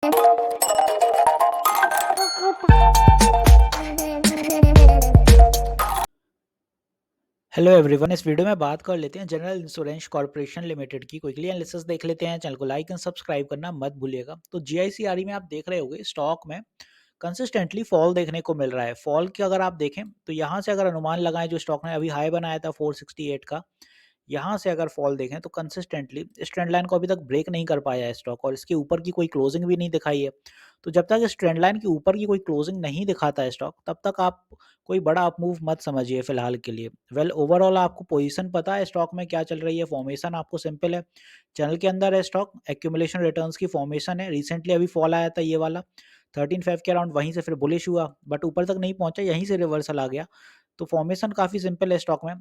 Hello everyone, इस video में बात कर लेते हैं जनरल इंश्योरेंस कॉर्पोरेशन लिमिटेड की क्विकली एनालिसिस देख लेते हैं। चैनल को लाइक एंड सब्सक्राइब करना मत भूलिएगा। तो जीआईसीआरई में आप देख रहे होंगे स्टॉक में कंसिस्टेंटली फॉल देखने को मिल रहा है। फॉल की अगर आप देखें तो यहाँ से अगर अनुमान लगाएं, जो स्टॉक ने अभी हाई बनाया था 468 का, यहाँ से अगर फॉल देखें तो कंसिस्टेंटली इस ट्रेंड लाइन को अभी तक ब्रेक नहीं कर पाया है स्टॉक, और इसके ऊपर की कोई क्लोजिंग भी नहीं दिखाई है। तो जब तक इस ट्रेंड लाइन के ऊपर की कोई क्लोजिंग नहीं दिखाता है स्टॉक, तब तक आप कोई बड़ा अप मूव मत समझिए फिलहाल के लिए। ओवरऑल आपको पोजीशन पता है स्टॉक में क्या चल रही है, फॉर्मेशन आपको सिंपल है। चैनल के अंदर है स्टॉक, एक्यूमुलेशन रिटर्न्स की फॉर्मेशन है। रिसेंटली अभी फॉल आया था ये वाला 13.5 के अराउंड, वहीं से फिर बुलिश हुआ बट ऊपर तक नहीं पहुंचा, यहीं से रिवर्सल आ गया। तो फॉर्मेशन काफ़ी सिंपल है स्टॉक में।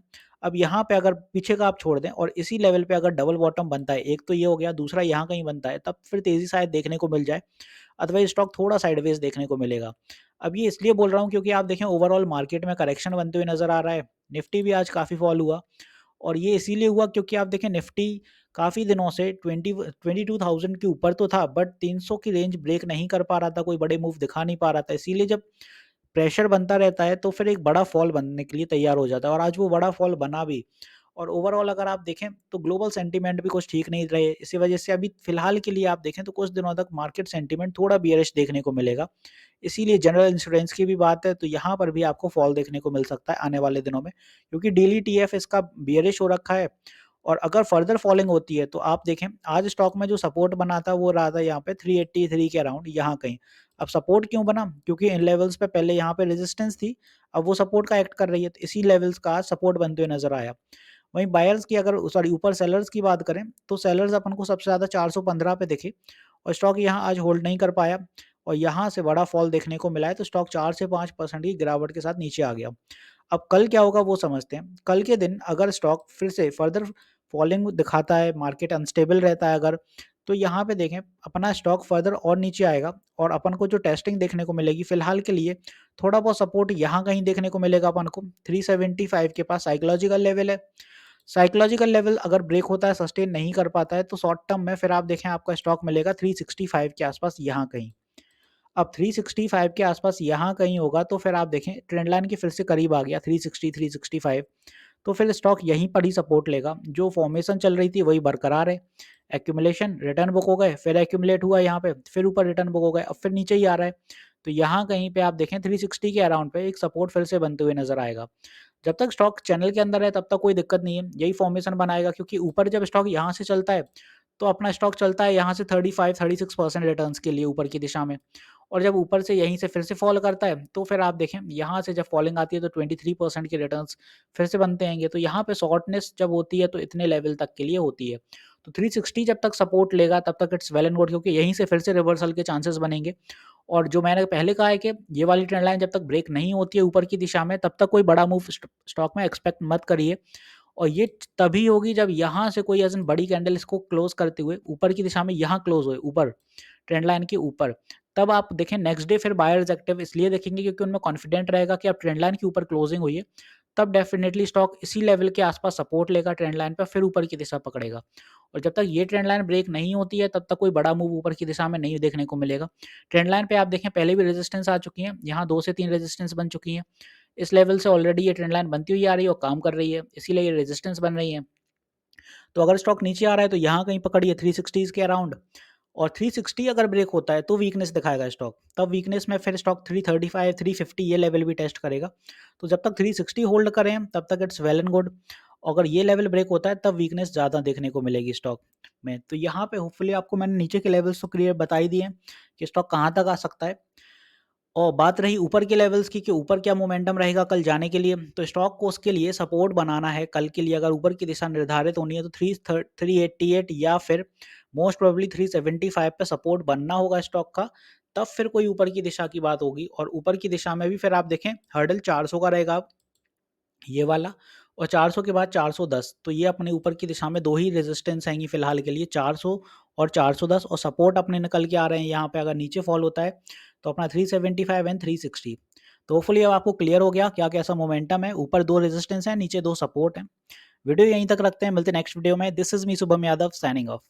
अब यहाँ पे अगर पीछे का आप छोड़ दें और इसी लेवल पे अगर डबल बॉटम बनता है, एक तो ये हो गया, दूसरा यहाँ कहीं बनता है, तब फिर तेज़ी शायद देखने को मिल जाए। अदरवाइज स्टॉक थोड़ा साइडवेज देखने को मिलेगा। अब ये इसलिए बोल रहा हूँ क्योंकि आप देखें ओवरऑल मार्केट में करेक्शन बनते हुए नज़र आ रहा है। निफ्टी भी आज काफ़ी फॉल हुआ, और ये इसीलिए हुआ क्योंकि आप देखें निफ्टी काफ़ी दिनों से 22,000 के ऊपर तो था, बट 300 की रेंज ब्रेक नहीं कर पा रहा था, कोई बड़े मूव दिखा नहीं पा रहा था। इसीलिए जब प्रेशर बनता रहता है तो फिर एक बड़ा फॉल बनने के लिए तैयार हो जाता है, और आज वो बड़ा फॉल बना भी। और ओवरऑल अगर आप देखें तो ग्लोबल सेंटीमेंट भी कुछ ठीक नहीं रहे, इसी वजह से अभी फिलहाल के लिए आप देखें तो कुछ दिनों तक मार्केट सेंटीमेंट थोड़ा बियरिश देखने को मिलेगा। इसीलिए जनरल इंश्योरेंस की भी बात है तो यहाँ पर भी आपको फॉल देखने को मिल सकता है आने वाले दिनों में, क्योंकि डेली टीएफ इसका बियरिश हो रखा है। और अगर फर्दर फॉलिंग होती है तो आप देखें आज स्टॉक में जो सपोर्ट बना था वो रहा था यहाँ पे 383 के अराउंड, यहाँ कहीं। अब सपोर्ट क्यों बना? क्योंकि इन लेवल्स पे पहले यहाँ पे रेजिस्टेंस थी, अब वो सपोर्ट का एक्ट कर रही है, तो इसी लेवल्स का सपोर्ट बनते हुए नजर आया। वहीं बायर्स की अगर सॉरी ऊपर सेलर्स की बात करें तो सेलर्स अपन को सबसे ज़्यादा 415 पे दिखे, और स्टॉक यहाँ आज होल्ड नहीं कर पाया, और यहाँ से बड़ा फॉल देखने को मिला है, तो स्टॉक 4 से 5% की गिरावट के साथ नीचे आ गया। अब कल क्या होगा वो समझते हैं। कल के दिन अगर स्टॉक फिर से फर्दर फॉलिंग दिखाता है, मार्केट अनस्टेबल रहता है अगर, तो यहाँ पे देखें अपना स्टॉक फर्दर और नीचे आएगा, और अपन को जो टेस्टिंग देखने को मिलेगी फिलहाल के लिए थोड़ा बहुत सपोर्ट यहाँ कहीं देखने को मिलेगा अपन को 375 के पास साइकोलॉजिकल लेवल है। साइकोलॉजिकल लेवल अगर ब्रेक होता है, सस्टेन नहीं कर पाता है, तो शॉर्ट टर्म में फिर आप देखें आपका स्टॉक मिलेगा 365 के आसपास यहाँ कहीं। अब 365 के आसपास यहाँ कहीं होगा तो फिर आप देखें ट्रेंड लाइन के फिर से करीब आ गया 360 365, तो फिर स्टॉक यहीं पर ही सपोर्ट लेगा। जो फॉर्मेशन चल रही थी वही बरकरार है। एक्यूमुलेशन रिटर्न बुक हो गए, फिर एक्यूमुलेट हुआ यहाँ पे, फिर ऊपर रिटर्न बुक हो गए, अब फिर नीचे ही आ रहा है। तो यहाँ कहीं पे आप देखें 360 के अराउंड पे एक सपोर्ट फिर से बनते हुए नजर आएगा। जब तक स्टॉक चैनल के अंदर है तब तक कोई दिक्कत नहीं है, यही फॉर्मेशन बनाएगा, क्योंकि ऊपर जब स्टॉक यहाँ से चलता है तो अपना स्टॉक चलता है यहाँ से 35-36% रिटर्न्स के लिए ऊपर की दिशा में, और जब ऊपर से यहीं से फिर से फॉल करता है तो फिर आप देखें यहाँ से जब फॉलिंग आती है तो 23% के रिटर्न्स फिर से बनते हैं। तो यहाँ पे शॉर्टनेस जब होती है तो इतने लेवल तक के लिए होती है। तो 360 जब तक सपोर्ट लेगा तब तक इट्स वेल एंड गुड, क्योंकि यहीं से फिर से रिवर्सल के चांसेस बनेंगे। और जो मैंने पहले कहा है कि ये वाली ट्रेंड लाइन जब तक ब्रेक नहीं होती है ऊपर की दिशा में, तब तक कोई बड़ा मूव स्टॉक में एक्सपेक्ट मत करिए। और ये तभी होगी जब यहाँ से कोई ऐसी बड़ी कैंडल इसको क्लोज करते हुए ऊपर की दिशा में यहाँ क्लोज हुए, ऊपर ट्रेंड लाइन के ऊपर, तब आप देखें नेक्स्ट डे फिर बायर्स एक्टिव इसलिए देखेंगे क्योंकि उनमें कॉन्फिडेंट रहेगा कि अब ट्रेंड लाइन के ऊपर क्लोजिंग हुई है। तब डेफिनेटली स्टॉक इसी लेवल के आसपास सपोर्ट लेगा ट्रेंड लाइन पर, फिर ऊपर की दिशा पकड़ेगा। और जब तक ये ट्रेंड लाइन ब्रेक नहीं होती है तब तक कोई बड़ा मूव ऊपर की दिशा में नहीं देखने को मिलेगा। ट्रेंड लाइन पे आप देखें पहले भी रेजिस्टेंस आ चुकी है, यहाँ 2 से 3 रेजिस्टेंस बन चुकी हैं। इस लेवल से ऑलरेडी ये ट्रेंड लाइन बनती हुई आ रही है और काम कर रही है, इसीलिए ये रेजिस्टेंस बन रही है। तो अगर स्टॉक नीचे आ रहा है तो यहाँ कहीं पकड़िए 360 के अराउंड, और 360 अगर ब्रेक होता है तो वीकनेस दिखाएगा स्टॉक, तब वीकनेस में फिर स्टॉक 335 350 ये लेवल भी टेस्ट करेगा। तो जब तक 360 होल्ड करें तब तक इट्स वेल एंड गुड। अगर ये लेवल ब्रेक होता है तब वीकनेस ज़्यादा देखने को मिलेगी स्टॉक में। तो यहाँ पे होपफुली आपको मैंने नीचे के लेवल्स तो क्लियर बता ही दिए हैं कि स्टॉक कहाँ तक आ सकता है। और बात रही ऊपर के लेवल्स की कि ऊपर क्या मोमेंटम रहेगा कल जाने के लिए, तो स्टॉक को उसके लिए सपोर्ट बनाना है कल के लिए। अगर ऊपर की दिशा निर्धारित होनी है तो 388 या फिर मोस्ट प्रोबेबली 375 पे सपोर्ट बनना होगा स्टॉक का, तब फिर कोई ऊपर की दिशा की बात होगी। और ऊपर की दिशा में भी फिर आप देखें हर्डल 400 का रहेगा ये वाला, और 400 के बाद 410, तो ये अपने ऊपर की दिशा में दो ही रेजिस्टेंस आएंगी फिलहाल के लिए, 400 और 410, और सपोर्ट अपने निकल के आ रहे हैं यहाँ पे। अगर नीचे फॉल होता है तो अपना 375 एंड 360। तो होपफुली अब आपको क्लियर हो गया क्या कैसा मोमेंटम है, ऊपर 2 रेजिस्टेंस है, नीचे 2 सपोर्ट है। वीडियो यहीं तक रखते हैं, मिलते हैं नेक्स्ट वीडियो में। This is me Shubham Yadav signing off.